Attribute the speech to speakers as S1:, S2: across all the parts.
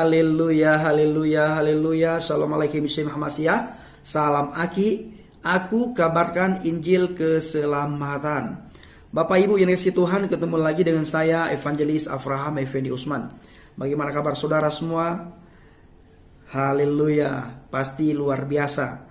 S1: Haleluya, haleluya, haleluya. Assalamualaikum warahmatullahi wabarakatuh. Salam Aki. Aku kabarkan Injil keselamatan. Bapak Ibu yang dikasihi Tuhan, ketemu lagi dengan saya Evangelis Avraham Effendi Usman. Bagaimana kabar saudara semua? Haleluya, pasti luar biasa.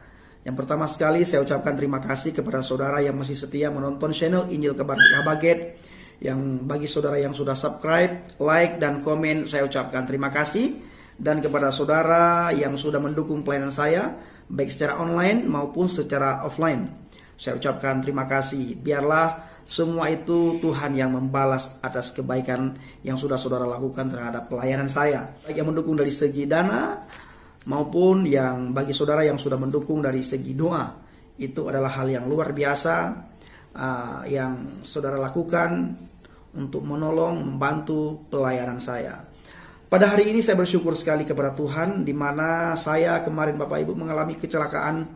S1: Yang pertama sekali saya ucapkan terima kasih kepada saudara yang masih setia menonton channel Injil Kabar Kabaget. Yang bagi saudara yang sudah subscribe, like, dan komen, saya ucapkan terima kasih. Dan kepada saudara yang sudah mendukung pelayanan saya, baik secara online maupun secara offline, saya ucapkan terima kasih. Biarlah semua itu Tuhan yang membalas atas kebaikan yang sudah saudara lakukan terhadap pelayanan saya, baik yang mendukung dari segi dana maupun yang bagi saudara yang sudah mendukung dari segi doa. Itu adalah hal yang luar biasa yang saudara lakukan untuk menolong, membantu pelayanan saya. Pada hari ini saya bersyukur sekali kepada Tuhan, di mana saya kemarin Bapak Ibu mengalami kecelakaan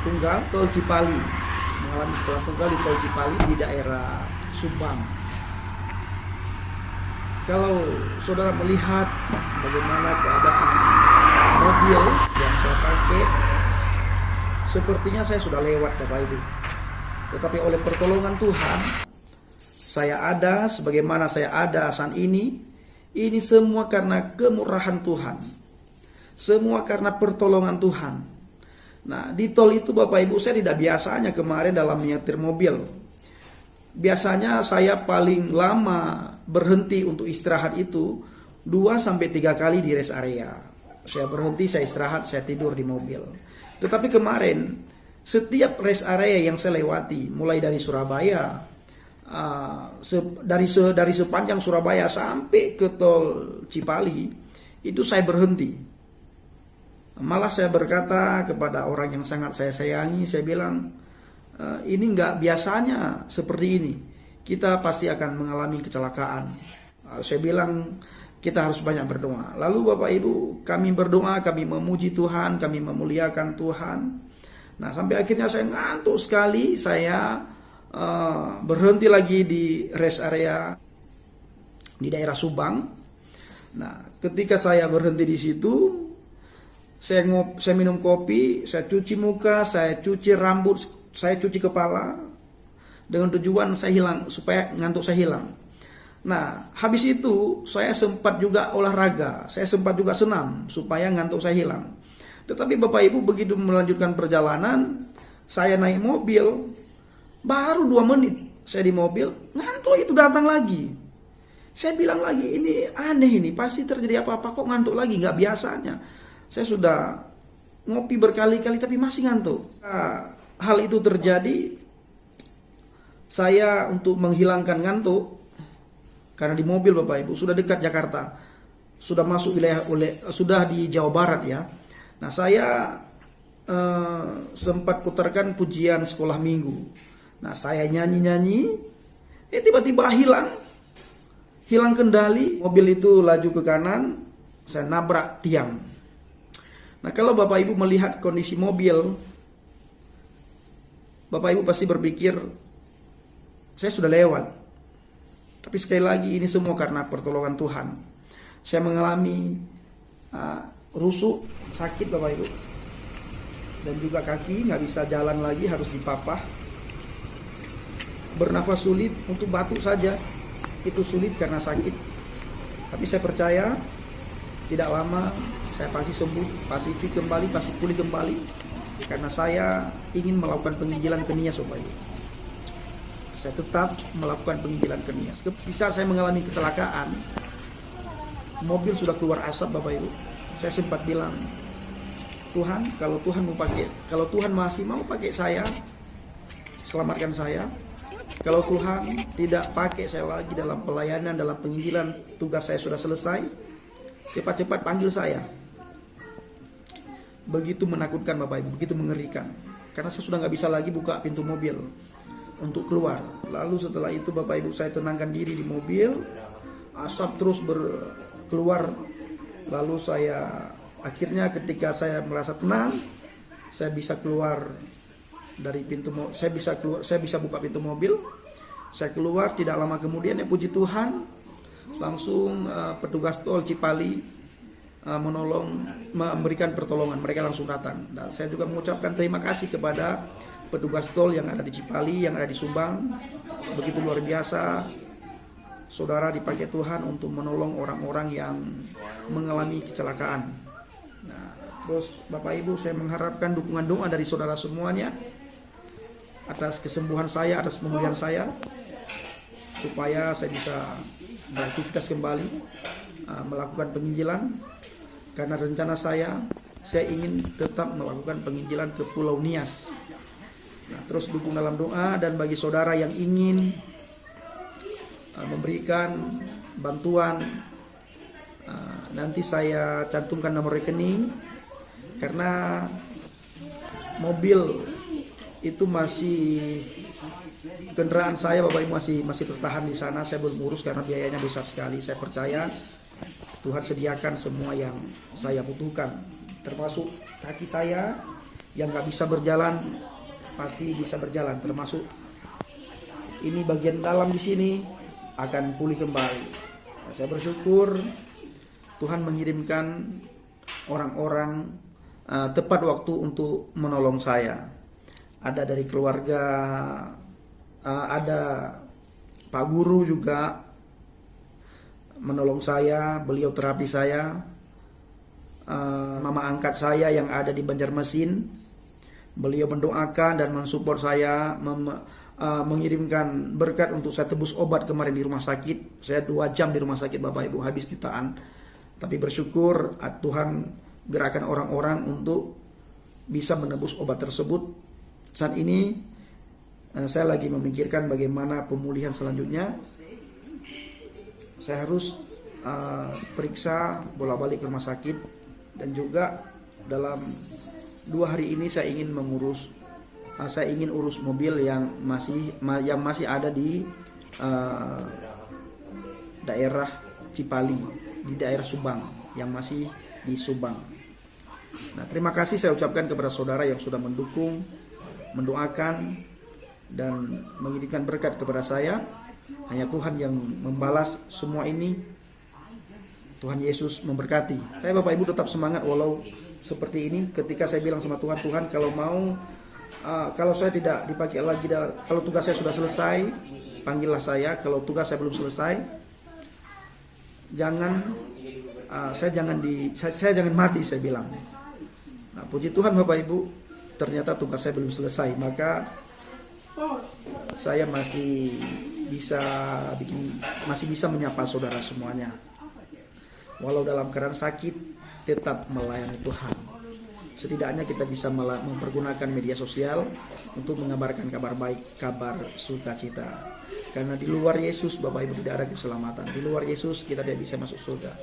S1: tunggal tol Cipali, di tol Cipali di daerah Subang. Kalau saudara melihat bagaimana keadaan mobil yang saya pakai, sepertinya saya sudah lewat Bapak Ibu. Tetapi oleh pertolongan Tuhan, saya ada sebagaimana saya ada saat ini semua karena kemurahan Tuhan. Semua karena pertolongan Tuhan. Nah, di tol itu Bapak Ibu, saya tidak biasanya kemarin dalam menyetir mobil. Biasanya saya paling lama berhenti untuk istirahat itu 2-3 kali di rest area. Saya berhenti, saya istirahat, saya tidur di mobil. Tetapi kemarin setiap rest area yang saya lewati, mulai dari Surabaya, dari sepanjang Surabaya sampai ke tol Cipali, itu saya berhenti. Malah saya berkata kepada orang yang sangat saya sayangi, saya bilang, ini nggak biasanya seperti ini. Kita pasti akan mengalami kecelakaan. Saya bilang, kita harus banyak berdoa. Lalu Bapak Ibu, kami berdoa, kami memuji Tuhan, kami memuliakan Tuhan. Nah, sampai akhirnya saya ngantuk sekali, saya berhenti lagi di rest area di daerah Subang. Nah, ketika saya berhenti di situ, saya minum kopi, saya cuci muka, saya cuci rambut, saya cuci kepala, dengan tujuan saya hilang, supaya ngantuk saya hilang. Nah, habis itu saya sempat juga olahraga, saya sempat juga senam supaya ngantuk saya hilang. Tetapi Bapak Ibu, begitu melanjutkan perjalanan, saya naik mobil, baru 2 menit saya di mobil, ngantuk itu datang lagi. Saya bilang lagi, ini aneh, ini pasti terjadi apa-apa, kok ngantuk lagi, nggak biasanya. Saya sudah ngopi berkali-kali tapi masih ngantuk. Nah, hal itu terjadi, saya untuk menghilangkan ngantuk, karena di mobil Bapak Ibu sudah dekat Jakarta, sudah masuk wilayah sudah di Jawa Barat ya. Nah, saya sempat putarkan pujian sekolah minggu. Nah, saya nyanyi-nyanyi, tiba-tiba hilang kendali, mobil itu laju ke kanan, saya nabrak tiang. Nah, kalau Bapak Ibu melihat kondisi mobil, Bapak Ibu pasti berpikir, saya sudah lewat. Tapi sekali lagi, ini semua karena pertolongan Tuhan. Saya mengalami rusuk, sakit Bapak Ibu, dan juga kaki nggak bisa jalan lagi, harus dipapah. Bernafas sulit, untuk batuk saja itu sulit karena sakit. Tapi saya percaya tidak lama saya pasti sembuh, pasti pulih kembali, karena saya ingin melakukan penginjilan ke Nias Bapak Ibu. Saya tetap melakukan penginjilan ke Nias. Saat saya mengalami kecelakaan, mobil sudah keluar asap Bapak Ibu. Saya sempat bilang, Tuhan, kalau Tuhan masih mau pakai saya, selamatkan saya. Kalau Tuhan tidak pakai saya lagi dalam pelayanan, dalam penginjilan, tugas saya sudah selesai, cepat-cepat panggil saya. Begitu menakutkan Bapak Ibu, begitu mengerikan. Karena saya sudah nggak bisa lagi buka pintu mobil untuk keluar. Lalu setelah itu Bapak Ibu, saya tenangkan diri di mobil, asap terus keluar. Lalu akhirnya ketika saya merasa tenang, saya bisa keluar dari pintu, saya bisa buka pintu mobil, saya keluar. Tidak lama kemudian, ya puji Tuhan, langsung petugas tol Cipali memberikan pertolongan, mereka langsung datang. Dan saya juga mengucapkan terima kasih kepada petugas tol yang ada di Cipali, yang ada di Subang. Begitu luar biasa, saudara dipakai Tuhan untuk menolong orang-orang yang mengalami kecelakaan. Nah, terus Bapak Ibu, saya mengharapkan dukungan doa dari saudara semuanya atas kesembuhan saya, atas pemulihan saya, supaya saya bisa beraktivitas kembali, melakukan penginjilan. Karena rencana saya ingin tetap melakukan penginjilan ke Pulau Nias. Nah, terus dukung dalam doa, dan bagi saudara yang ingin memberikan bantuan, nanti saya cantumkan nomor rekening, karena mobil itu masih, kendaraan saya Bapak Ibu masih bertahan di sana. Saya belum urus karena biayanya besar sekali. Saya percaya Tuhan sediakan semua yang saya butuhkan, termasuk kaki saya yang gak bisa berjalan pasti bisa berjalan, termasuk ini bagian dalam di sini akan pulih kembali. Nah, saya bersyukur Tuhan mengirimkan orang-orang tepat waktu untuk menolong saya. Ada dari keluarga, ada Pak Guru juga menolong saya, beliau terapi saya. Mama angkat saya yang ada di Banjarmasin, beliau mendoakan dan mensupport saya, mengirimkan berkat untuk saya tebus obat kemarin di rumah sakit. Saya 2 jam di rumah sakit Bapak Ibu, habis jutaan. Tapi bersyukur Tuhan gerakan orang-orang untuk bisa menebus obat tersebut. Saat ini saya lagi memikirkan bagaimana pemulihan selanjutnya. Saya harus periksa bolak-balik ke rumah sakit, dan juga dalam 2 hari ini saya ingin urus mobil yang masih ada di daerah Cipali, di daerah Subang, yang masih di Subang. Nah, terima kasih saya ucapkan kepada saudara yang sudah mendukung, mendoakan, dan mengirimkan berkat kepada saya. Hanya Tuhan yang membalas semua ini. Tuhan Yesus memberkati. Saya Bapak Ibu tetap semangat walau seperti ini. Ketika saya bilang sama Tuhan, Tuhan kalau mau, kalau saya tidak dipakai lagi, kalau tugas saya sudah selesai, panggillah saya. Kalau tugas saya belum selesai, saya jangan mati, saya bilang. Nah, puji Tuhan Bapak Ibu, ternyata tugas saya belum selesai, maka saya masih bisa menyapa saudara semuanya. Walau dalam keadaan sakit, tetap melayani Tuhan. Setidaknya kita bisa mempergunakan media sosial untuk mengabarkan kabar baik, kabar sukacita. Karena di luar Yesus Bapak Ibu tidak ada keselamatan. Di luar Yesus kita tidak bisa masuk surga.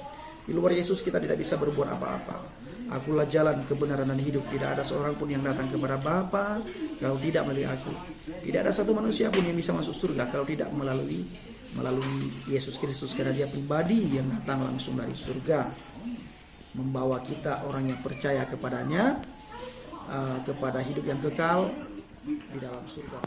S1: Di luar Yesus kita tidak bisa berbuat apa-apa. Akulah jalan, kebenaran, dan hidup. Tidak ada seorang pun yang datang kepada Bapa kalau tidak melalui aku. Tidak ada satu manusia pun yang bisa masuk surga kalau tidak melalui Yesus Kristus, karena Dia pribadi yang datang langsung dari surga, membawa kita orang yang percaya kepadanya kepada hidup yang kekal di dalam surga.